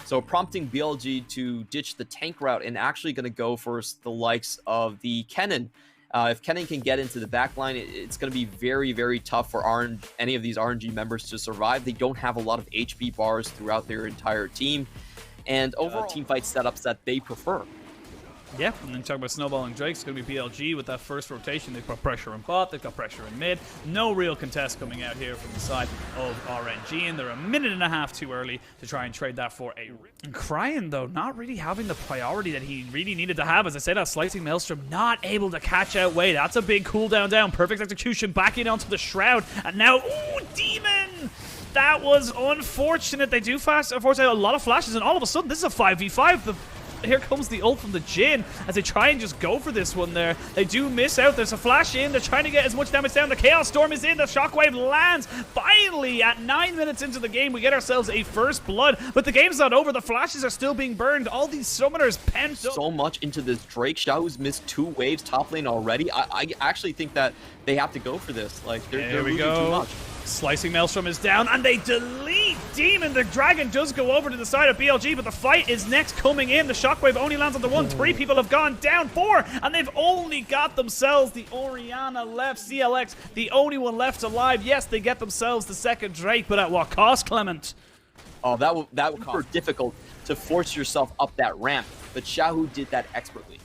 So prompting BLG to ditch the tank route and actually going to go for the likes of the Kennen. If Kennen can get into the back line, it's going to be very, very tough for any of these RNG members to survive. They don't have a lot of HP bars throughout their entire team, and overall teamfight setups that they prefer. Yeah, and then talking about snowballing Drake, it's going to be BLG with that first rotation. They've got pressure in bot, they've got pressure in mid. No real contest coming out here from the side of RNG, and they're a minute and a half too early to try and trade that for a... And Cryan, though, not really having the priority that he really needed to have. As I said, that Slicing Maelstrom not able to catch out Wei. That's a big cooldown down. Perfect execution back in onto the Shroud. And now, ooh, Demon! That was unfortunate. They do unfortunately, a lot of flashes, and all of a sudden, this is a 5v5. Here comes the ult from the Jhin as they try and just go for this one there. They do miss out. There's a flash in. They're trying to get as much damage down. The Chaos Storm is in. The Shockwave lands. Finally, at 9 minutes into the game, we get ourselves a first blood. But the game's not over. The flashes are still being burned. All these summoners pent up so much into this Drake. Xiaohu's missed 2 waves top lane already. I actually think that they have to go for this. Like, they're losing too much. Slicing Maelstrom is down, and they delete Demon. The Dragon does go over to the side of BLG, but the fight is next coming in. The Shockwave only lands on the 1. 3 people have gone down. 4, and they've only got themselves the Orianna left. CLX, the only one left alive. Yes, they get themselves the second Drake, but at what cost, Clement? Oh, that would be difficult to force yourself up that ramp, but Xiaohu did that expertly.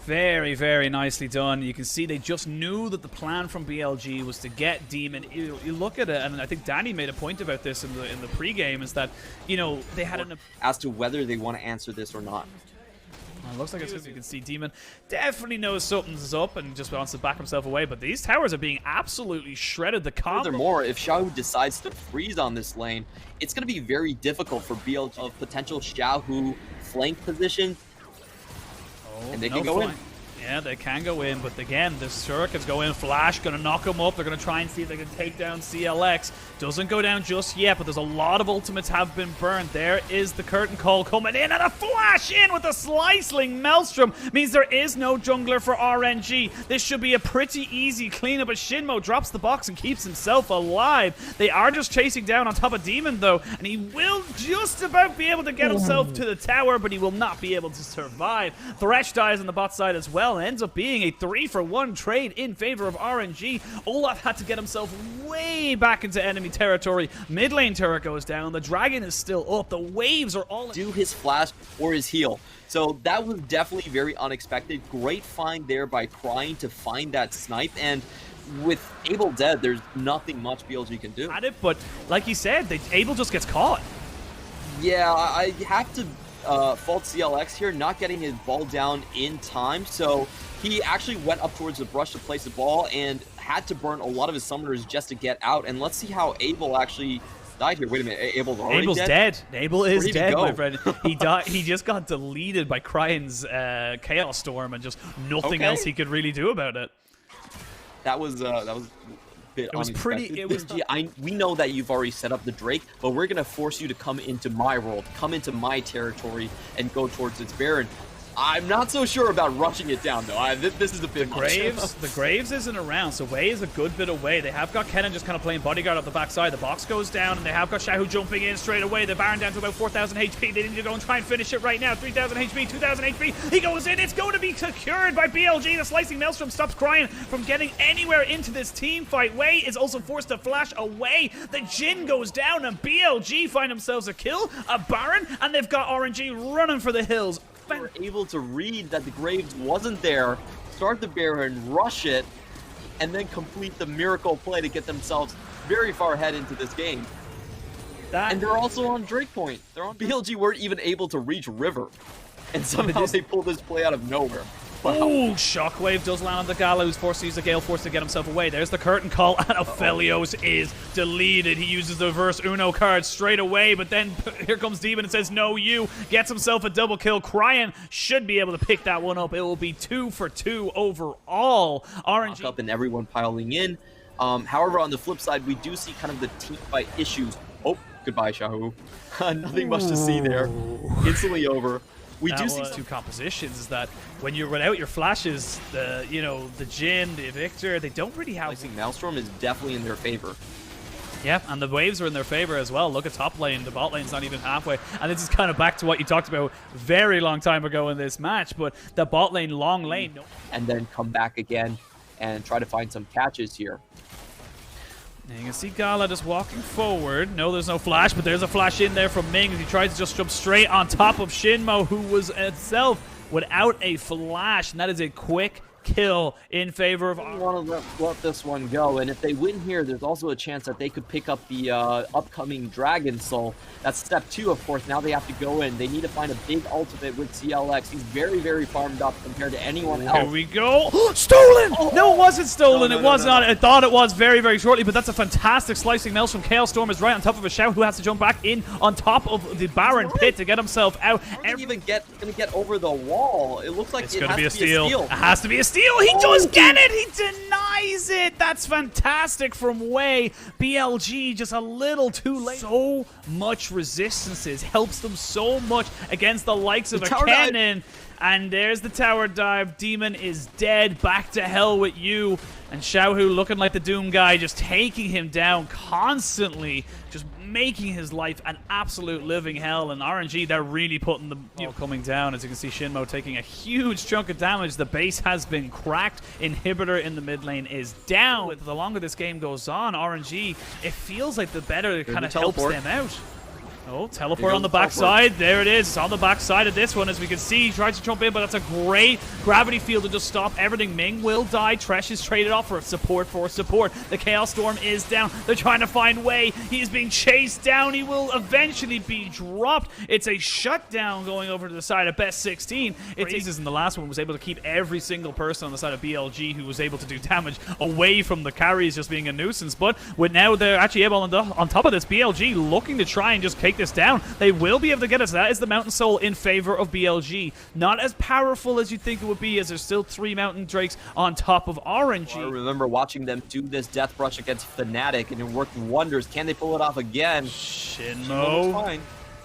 Very, very nicely done. You can see they just knew that the plan from BLG was to get Demon. You look at it, and I think Danny made a point about this in the pregame, is that, you know, they had an... As to whether they want to answer this or not. Well, it looks like it's because you can see Demon definitely knows something's up and just wants to back himself away, but these towers are being absolutely shredded. The combo... Furthermore, if Xiaohu decides to freeze on this lane, it's going to be very difficult for BLG of potential Xiaohu flank position. And they can go in. Yeah, they can go in, but again, the Shurikens go in. Flash, going to knock him up. They're going to try and see if they can take down CLX. Doesn't go down just yet, but there's a lot of ultimates have been burned. There is the curtain call coming in, and a flash in with a Slicing Maelstrom means there is no jungler for RNG. This should be a pretty easy cleanup, but Shinmo drops the box and keeps himself alive. They are just chasing down on top of Demon, though, and he will just about be able to get himself to the tower, but he will not be able to survive. Thresh dies on the bot side as well. Ends up being a 3-for-1 trade in favor of RNG. Olaf had to get himself way back into enemy territory. Mid lane turret goes down. The Dragon is still up. The waves are all... Do his flash or his heal. So that was definitely very unexpected. Great find there by Cryan to find that snipe. And with Abel dead, there's nothing much BLG can do. At it, but like you said, Abel just gets caught. Yeah, I have to... fault CLX here, not getting his ball down in time, so he actually went up towards the brush to place the ball and had to burn a lot of his summoners just to get out. And let's see how Abel actually died here. Wait a minute, Abel's already dead? Abel is dead, my friend. He died. He just got deleted by Cryan's Chaos Storm, and just nothing else he could really do about it. That was It was pretty. We know that you've already set up the Drake, but we're gonna force you to come into my world, come into my territory, and go towards its Baron. I'm not so sure about rushing it down, though. This is a bit much. The Graves isn't around, so Wei is a good bit away. They have got Kennen just kind of playing bodyguard up the backside. The box goes down, and they have got Xiaohu jumping in straight away. The Baron down to about 4,000 HP. They need to go and try and finish it right now. 3,000 HP, 2,000 HP. He goes in. It's going to be secured by BLG. The Slicing Maelstrom stops Cryan from getting anywhere into this team fight. Wei is also forced to flash away. The Jhin goes down, and BLG find themselves a kill, a Baron, and they've got RNG running for the hills. They were able to read that the Graves wasn't there, start the Baron, rush it, and then complete the miracle play to get themselves very far ahead into this game. And they're also on Drake Point. They're on BLG weren't even able to reach River, and somehow they pulled this play out of nowhere. Wow. Oh, Shockwave does land on the Gala, who's forced to use the Gale Force to get himself away. There's the curtain call, and Aphelios is deleted. He uses the reverse Uno card straight away, but then here comes Demon and says, no, you. Gets himself a double kill. Cryan should be able to pick that one up. It will be 2 for 2 overall. RNG up and everyone piling in. However, on the flip side, we do see kind of the team fight issues. Oh, goodbye, Xiaohu. Nothing much to see there. Instantly over. We do see two compositions is that when you run out your flashes, the Jhin, the Victor, they don't really have... Maelstrom is definitely in their favor. Yeah, and the waves are in their favor as well. Look at top lane. The bot lane's not even halfway. And this is kind of back to what you talked about very long time ago in this match. But the bot lane, long lane. And then come back again and try to find some catches here. And you can see Gala just walking forward. No, there's no flash, but there's a flash in there from Ming as he tries to just jump straight on top of Shinmo, who was itself without a flash. And that is a quick kill in favor of... I want to let this one go, and if they win here, there's also a chance that they could pick up the upcoming Dragon Soul. That's step 2, of course. Now they have to go in. They need to find a big ultimate with CLX. He's very, very farmed up compared to anyone else. Here we go. Stolen! No, it wasn't stolen. It was not. I thought it was very, very shortly, but that's a fantastic slicing Melts from Chaos Storm is right on top of a Xiao, who has to jump back in on top of the Baron pit to get himself out. Even going to get over the wall. It looks like it's going to be a steal. It has to be a steal. He does get it. He denies it. That's fantastic from Wei. BLG just a little too late. So much resistances helps them so much against the likes of a Cannon. And there's the tower dive. Demon is dead. Back to hell with you. And Xiaohu looking like the Doom guy, just taking him down constantly, just making his life an absolute living hell. And RNG, they're really putting the coming down. As you can see, Shinmo taking a huge chunk of damage. The base has been cracked. Inhibitor in the mid lane is down. The longer this game goes on, RNG, it feels like the better it kind of helps them out. Oh, teleport on the backside. There it is. It's on the backside of this one. As we can see, he tries to jump in, but that's a great gravity field to just stop everything. Ming will die. Tresh is traded off for support The Chaos Storm is down. They're trying to find Wei. He's being chased down. He will eventually be dropped. It's a shutdown going over to the side of Best 16. It's in the last one was able to keep every single person on the side of BLG who was able to do damage away from the carries just being a nuisance. But with now they're actually able on top of this, BLG looking to try and just take this down. They will be able to get us. That is the Mountain Soul in favor of BLG. Not as powerful as you think it would be, as there's still 3 Mountain Drakes on top of RNG. I remember watching them do this Death Rush against Fnatic, and it worked wonders. Can they pull it off again? Shinmo.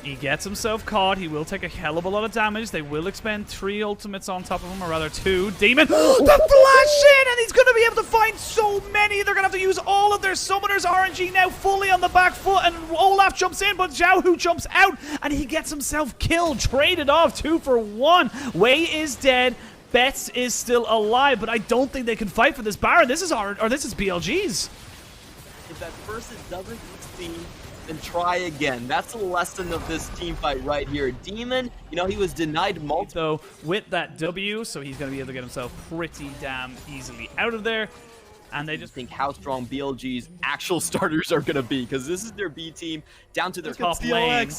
He gets himself caught. He will take a hell of a lot of damage. They will expend 3 ultimates on top of him, or rather 2. Demon, the flash in, and he's going to be able to find so many. They're going to have to use all of their summoners. RNG now fully on the back foot, and Olaf jumps in, but Xiaohu jumps out, and he gets himself killed. Traded off 2 for 1. Wei is dead. Betts is still alive, but I don't think they can fight for this Baron. This is BLG's. If that person doesn't succeed, and try again. That's the lesson of this team fight right here. Demon, you know, he was denied multiple. So with that W, so he's going to be able to get himself pretty damn easily out of there. And they just think how strong BLG's actual starters are going to be, because this is their B team down to their top lane.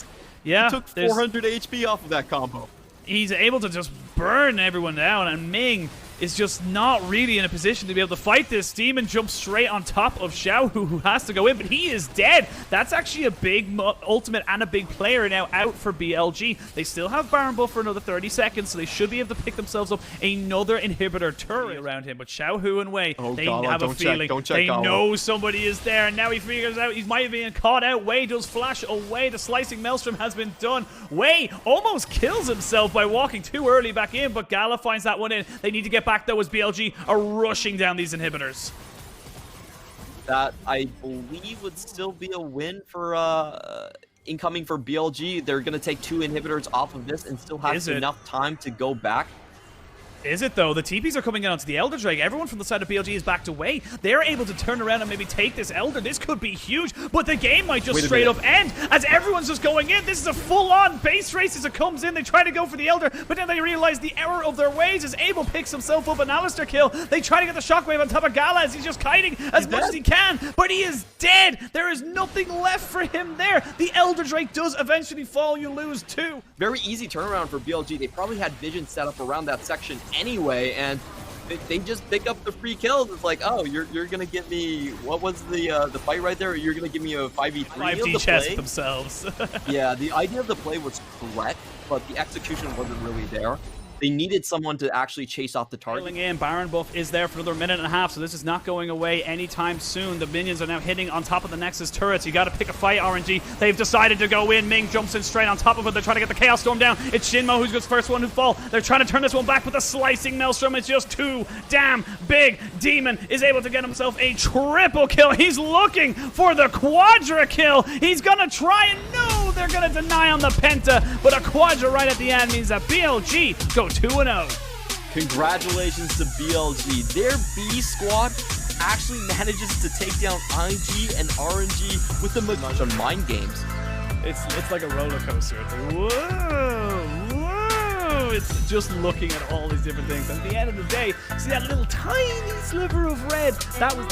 Yeah, he took 400 HP off of that combo. He's able to just burn everyone down, and Ming is just not really in a position to be able to fight this. Demon jumps straight on top of Xiao, who has to go in, but he is dead. That's actually a big ultimate and a big player now out for BLG. They still have Baron buff for another 30 seconds, so they should be able to pick themselves up another inhibitor turret around him. But Xiaohu and Wei, they have a feeling. They know somebody is there, and now he figures out he might have been caught out. Wei does flash away. The slicing Maelstrom has been done. Wei almost kills himself by walking too early back in, but Gala finds that one in. They need to get back, though, as BLG are rushing down these inhibitors. That, I believe, would still be a win for incoming for BLG. They're going to take 2 inhibitors off of this and still have enough time to go back. Is it, though? The TPs are coming in onto the Elder Drake. Everyone from the side of BLG is backed away. They're able to turn around and maybe take this Elder. This could be huge, but the game might just straight up end as everyone's just going in. This is a full-on base race as it comes in. They try to go for the Elder, but then they realize the error of their ways as Abel picks himself up an Alistair kill. They try to get the shockwave on top of Gala as he's just kiting as much as he can, but he is dead. There is nothing left for him there. The Elder Drake does eventually fall. You lose 2. Very easy turnaround for BLG. They probably had vision set up around that section anyway, and they just pick up the free kills. It's like, oh, you're gonna give me, what was the fight right there? You're gonna give me a 5v3 5D chest themselves. Yeah, the idea of the play was correct, but the execution wasn't really there. They needed someone to actually chase off the target. Trailing in, Baron buff is there for another minute and a half, so this is not going away anytime soon. The minions are now hitting on top of the Nexus turrets. You got to pick a fight, RNG. They've decided to go in. Ming jumps in straight on top of it. They're trying to get the Chaos Storm down. It's Shinmo who's the first one to fall. They're trying to turn this one back with a slicing Maelstrom. It's just too damn big. Demon is able to get himself a triple kill. He's looking for the quadra kill. He's gonna try and no, they're gonna deny on the penta, but a quadra right at the end means that BLG go 2-0. Congratulations to BLG. Their B squad actually manages to take down IG and RNG with the much on mind games. It's like a roller coaster. It's like, whoa, whoa. It's just looking at all these different things. And at the end of the day, see that little tiny sliver of red? That was